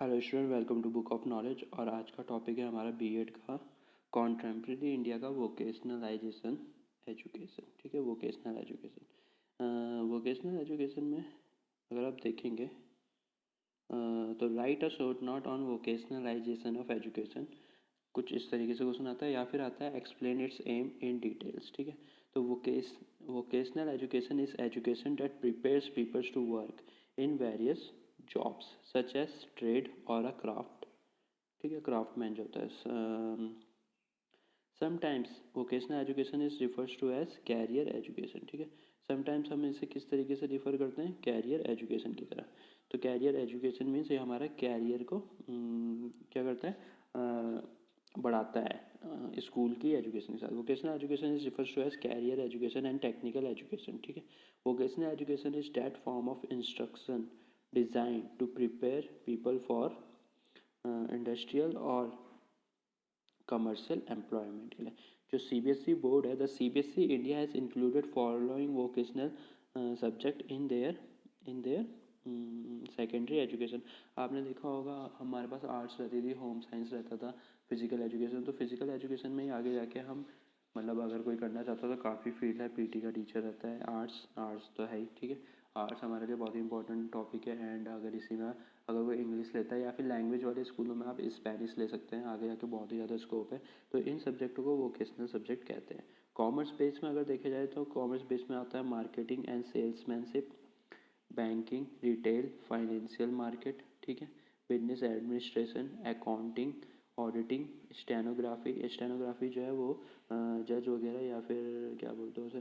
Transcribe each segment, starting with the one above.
Hello student, welcome to book of knowledge. और आज का टॉपिक है हमारा बीएड का कॉन्टेम्प्रेरी इंडिया का वोकेशनलाइजेशन एजुकेशन। ठीक है, वोकेशनल एजुकेशन। वोकेशनल एजुकेशन में अगर आप देखेंगे तो right a short note on vocationalisation of education, कुछ इस तरीके से क्वेश्चन आता है, या फिर आता है explain its aim in details. ठीक है, तो vocational education is education that prepares peoples to work in various jobs such as trade और अ क्राफ्ट। ठीक है, क्राफ्टमैन जो होता है। Sometimes vocational education is refers to as career education. ठीक है, समटाइम्स हम इसे किस तरीके से रिफ़र करते हैं, कैरियर एजुकेशन की तरह। तो कैरियर एजुकेशन मीन्स ये हमारा कैरियर को क्या करता है, बढ़ाता है स्कूल की एजुकेशन के साथ। Vocational education is refers to as career education and technical education. ठीक है, vocational education is that form of instruction design to prepare people for industrial और कमर्शियल एम्प्लॉयमेंट के लिए। जो सीबीएसई बोर्ड है, the CBSE India has included following vocational subject in their secondary education. आपने देखा होगा हमारे पास आर्ट्स रहती थी, होम साइंस रहता था, फिजिकल एजुकेशन। तो फिजिकल एजुकेशन में ही आगे जाके हम मतलब अगर कोई करना चाहता तो काफ़ी फील्ड है, पीटी का टीचर रहता है, आर्ट्स तो है ही। ठीक है, आर्ट्स हमारे लिए बहुत ही इंपॉर्टेंट टॉपिक है। एंड अगर इसी में अगर कोई इंग्लिश लेता है या फिर लैंग्वेज वाले स्कूलों में आप स्पेनिश ले सकते हैं, आगे जाके बहुत ही ज़्यादा स्कोप है। तो इन सब्जेक्टों को वोकेशनल सब्जेक्ट कहते हैं। कॉमर्स बेस में अगर देखा जाए तो कॉमर्स बेस में आता है marketing and salesmanship, banking, retail, financial market. ठीक है, business administration, accounting, auditing, stenography जो है वो जज वगैरह या फिर क्या बोलते हैं उसे,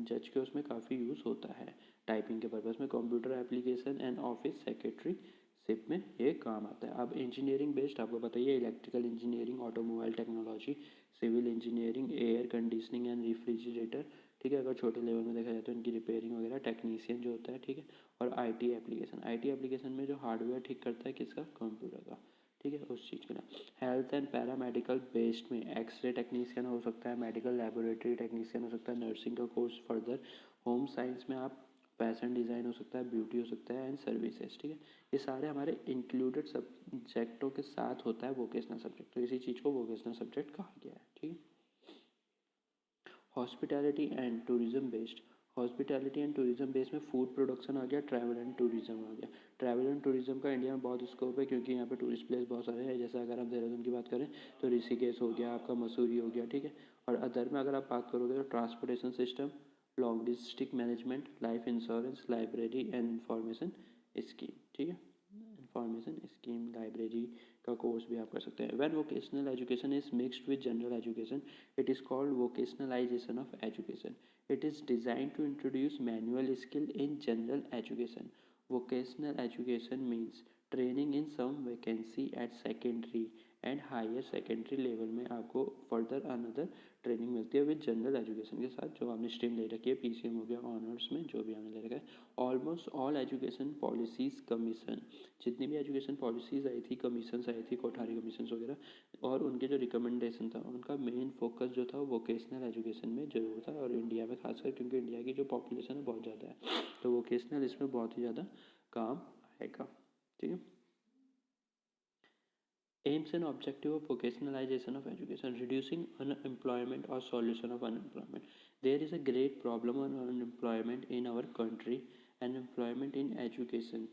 जज के उसमें काफ़ी यूज़ होता है टाइपिंग के पर्पज़ में। Computer application and office secretary ship में ये काम आता है। अब इंजीनियरिंग बेस्ड आपको बताइए, electrical engineering, automobile technology, civil engineering, air conditioning and refrigerator. ठीक है, अगर छोटे लेवल में देखा जाए तो इनकी रिपेयरिंग वगैरह, टेक्नीशियन जो होता है। ठीक है, और आईटी एप्लीकेशन में जो हार्डवेयर ठीक करता है किसका, कंप्यूटर का। ठीक है, उस चीज़ के लिए हेल्थ एंड पैरामेडिकल बेस्ड में एक्सरे टेक्नीशियन हो सकता है, मेडिकल लेबोरेटरी टेक्नीशियन हो सकता है, नर्सिंग का कोर्स फर्दर। होम साइंस में आप फैशन डिज़ाइन हो सकता है, ब्यूटी हो सकता है, एंड सर्विसेज। ठीक है, ये सारे हमारे इंक्लूडेड सब्जेक्टों के साथ होता है वोकेशनल सब्जेक्ट। तो इसी चीज़ को वोकेशनल सब्जेक्ट कहा गया है। ठीक है, hospitality and tourism based. Hospitality and tourism base में फूड प्रोडक्शन आ गया, ट्रैवल एंड टूरिज्म आ गया। ट्रैवल एंड टूरिज्म का इंडिया में बहुत स्कोप है, क्योंकि यहाँ पे टूरिस्ट प्लेस बहुत सारे हैं। जैसे अगर हम देहरादून की बात करें तो ऋषिकेश हो गया, आपका मसूरी हो गया। ठीक है, और अदर में अगर आप बात करोगे तो transportation system, logistic management, life insurance, library and information scheme. ठीक है, इंफॉर्मेशन स्कीम, लाइब्रेरी का कोर्स भी आप कर सकते हैं। When vocational education is mixed with general education, it is called vocationalization of education. It is designed to introduce manual skill in general education. Vocational education means training in some vacancy at secondary and higher secondary level में आपको further another training मिलती है with general education के साथ, जो आपने stream ले रखी है, पीसीएम हो गया, ऑनर्स में जो भी आपने ले रखा है। Almost all education policies commission, जितनी भी एजुकेशन पॉलिसीज़ आई थी, कमीशंस आई थी, कोठारी कमीशंस वगैरह, और उनके जो रिकमेंडेशन था उनका मेन फोकस जो था वोकेशनल एजुकेशन में जरूर था। और इंडिया में खासकर, क्योंकि इंडिया की जो पॉपुलेशन है बहुत ज़्यादा है, तो वोकेशनल इसमें बहुत ही ज़्यादा काम आएगा। ठीक है, aims and objective of vocationalization of education: reducing unemployment or solution of unemployment. There is a great problem on unemployment in our country. Unemployment in education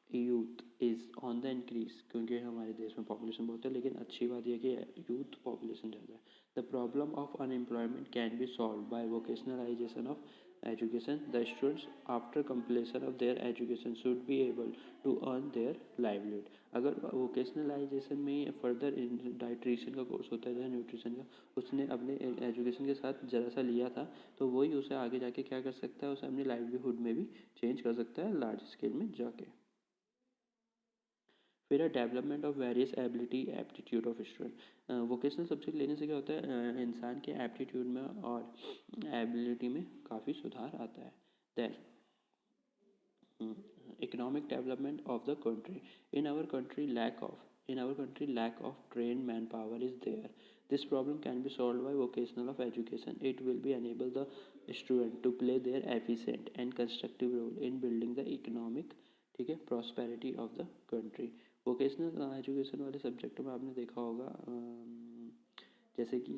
youth is on the increase, क्योंकि हमारे देश में population बहुत है, लेकिन अच्छी बात यह कि यूथ पॉपुलेशन ज़्यादा है। The problem of unemployment can be solve by vocationalisation of education. The students after completion of their education should be able to earn their livelihood. अगर वोकेशनलाइजेशन में फर्दर डाइट्रिशियन का कोर्स होता है जैसे न्यूट्रिशन का, उसने अपने एजुकेशन के साथ ज़रा सा लिया था, तो वही उसे आगे जाके क्या कर सकता है, उसे अपनी लाइवलीहुड में भी चेंज कर सकता है लार्ज स्केल में जाके। फिर है development of various ability aptitude of student. Vocational subject लेने से क्या होता है, इंसान के एप्टीट्यूड में और एबिलिटी में काफ़ी सुधार आता है। Then economic development of the country. In our country lack of trained manpower is there. This problem can be solved by vocational of education. It will be enable the student to play their efficient and constructive role in building the economic ठीक है, prosperity of the country. Vocational education वाले subject में आपने देखा होगा जैसे कि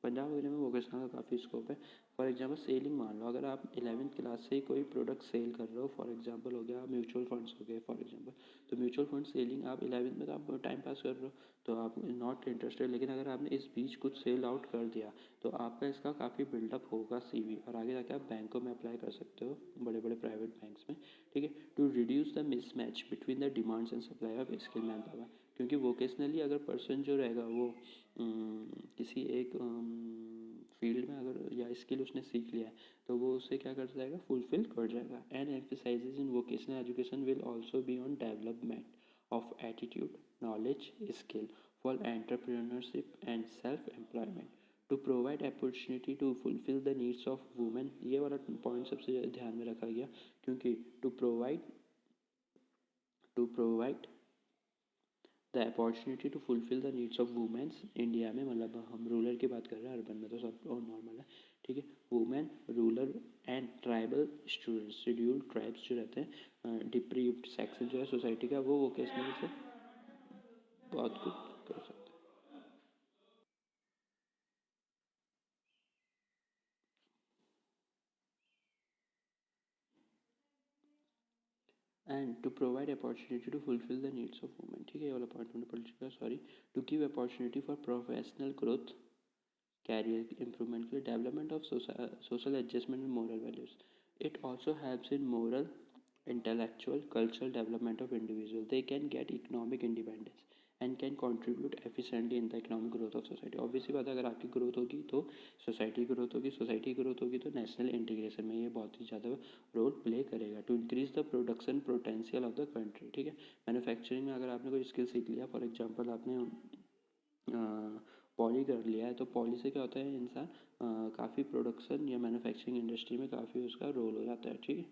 पंजाब वगैरह में वोकेशनल का काफ़ी स्कोप है। फॉर एग्जांपल सेलिंग मान लो, अगर आप 11वीं क्लास से ही कोई प्रोडक्ट सेल कर रहे हो, फॉर एग्जांपल हो गया म्यूचुअल फंड्स हो गए फॉर एग्जांपल, तो म्यूचुअल फंड सेलिंग आप 11वीं में तो आप टाइम पास कर रहे हो, तो आप नॉट इंटरेस्टेड, लेकिन अगर आपने इस बीच कुछ सेल आउट कर दिया तो आपका इसका काफ़ी बिल्डअप होगा CV, और आगे जाके आप बैंकों में अप्लाई कर सकते हो, बड़े बड़े प्राइवेट बैंक्स में। ठीक है, to reduce the mismatch between the demands and supply of skill man power, क्योंकि वोकेशनली अगर पर्सन जो रहेगा वो किसी एक फील्ड में अगर या स्किल उसने सीख लिया है तो वो उससे क्या कर जाएगा, फुलफिल कर जाएगा। And emphasises in vocational education will also be on development of attitude, knowledge, skill for entrepreneurship and self-employment to provide opportunity to fulfill the needs of women। ये वाला पॉइंट सबसे ध्यान में रखा गया, क्योंकि to provide the opportunity to fulfil the needs of womens India में, मतलब हम रूरल की बात कर रहे हैं, अर्बन में तो सब और नॉर्मल है। ठीक है, women, rural and tribal students, scheduled tribes जो रहते हैं, डिप्रीव्ड सेक्शन जो है सोसाइटी का, वो वोकेशनल से बहुत कुछ कर सकते हैं। And to provide opportunity to fulfil the needs of women. ठीक है, ये वाला पॉइंट मैंने पढ़ चुका है, sorry. To give opportunity for professional growth, career improvement के लिए, development of social adjustment and moral values. It also helps in moral, intellectual, cultural development of individual. They can get economic independence and can contribute efficiently in the economic growth of society। Obviously बात है, अगर आपकी growth होगी तो society growth होगी, society growth होगी तो national integration में ये बहुत ही ज़्यादा रोल प्ले करेगा। To increase the production potential of the country. ठीक है, मैन्युफैक्चरिंग में अगर आपने कोई स्किल सीख लिया, फॉर एग्जांपल आपने पॉली कर लिया है, तो पॉली से क्या होता है, इंसान काफ़ी प्रोडक्शन या मैन्युफैक्चरिंग इंडस्ट्री में काफ़ी उसका रोल हो जाता है। ठीक है,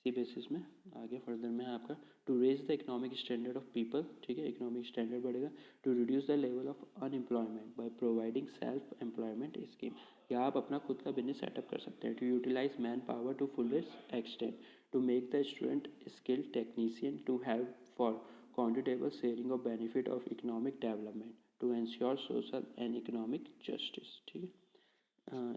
इसी बेसिस में आगे फर्दर में आपका to raise the economic standard of people. ठीक है, इकोनॉमिक स्टैंडर्ड बढ़ेगा। To reduce the level of unemployment by providing self employment scheme, या आप अपना खुद का बिजनेस सेटअप कर सकते हैं। To utilise manpower to fullest extent, to make the student skill technician, to help for quantitable sharing of benefit of economic development, to ensure social and economic justice. ठीक है,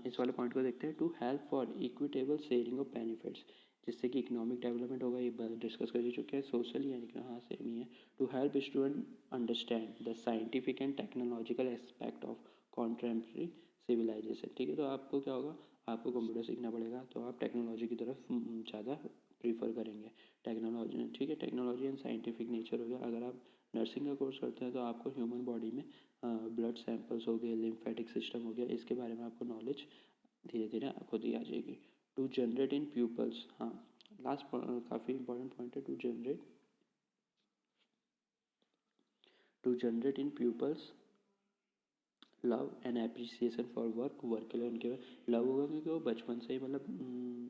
इस वाले point को देखते हैं। To help for equitable sharing of benefits, जिससे कि economic development होगा, ये डिस्कस कर ही चुके हैं। सोशल यानी कि हाँ सेम ही है। To help student understand the scientific and technological aspect of contemporary civilisation. ठीक है, तो आपको क्या होगा, आपको कंप्यूटर सीखना पड़ेगा, तो आप टेक्नोलॉजी की तरफ ज़्यादा प्रीफर करेंगे। टेक्नोलॉजी, ठीक है, टेक्नोलॉजी एंड साइंटिफिक नेचर हो गया। अगर आप नर्सिंग का कोर्स करते हैं तो आपको ह्यूमन बॉडी में ब्लड सैंपल्स हो गए, लिम्फेटिक सिस्टम हो गया, इसके बारे में आपको नॉलेज धीरे धीरे खुद ही आ जाएगी। टू जनरेट इन प्यूपल्स, हाँ लास्ट काफ़ी इंपॉर्टेंट पॉइंट है। To generate in pupils love and appreciation for work के लिए उनके लव होगा, क्योंकि वो बचपन से ही मतलब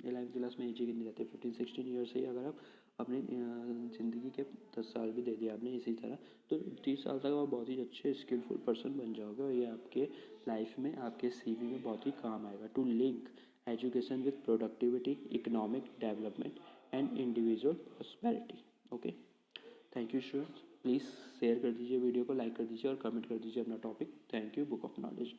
11वीं क्लास में एज ही नहीं रहते, 15-16 ईयर से ही अगर आप अपनी ज़िंदगी के 10 साल भी दे दिया आपने इसी तरह, तो 30 साल तक आप बहुत ही अच्छे स्किलफुल पर्सन बन जाओगे, और ये आपके लाइफ में, आपके CV में बहुत ही काम आएगा। To link education with productivity, economic development and individual prosperity. Okay, thank you students, please share कर दीजिए वीडियो को, लाइक कर दीजिए और कमेंट कर दीजिए अपना topic. Thank you, book of knowledge.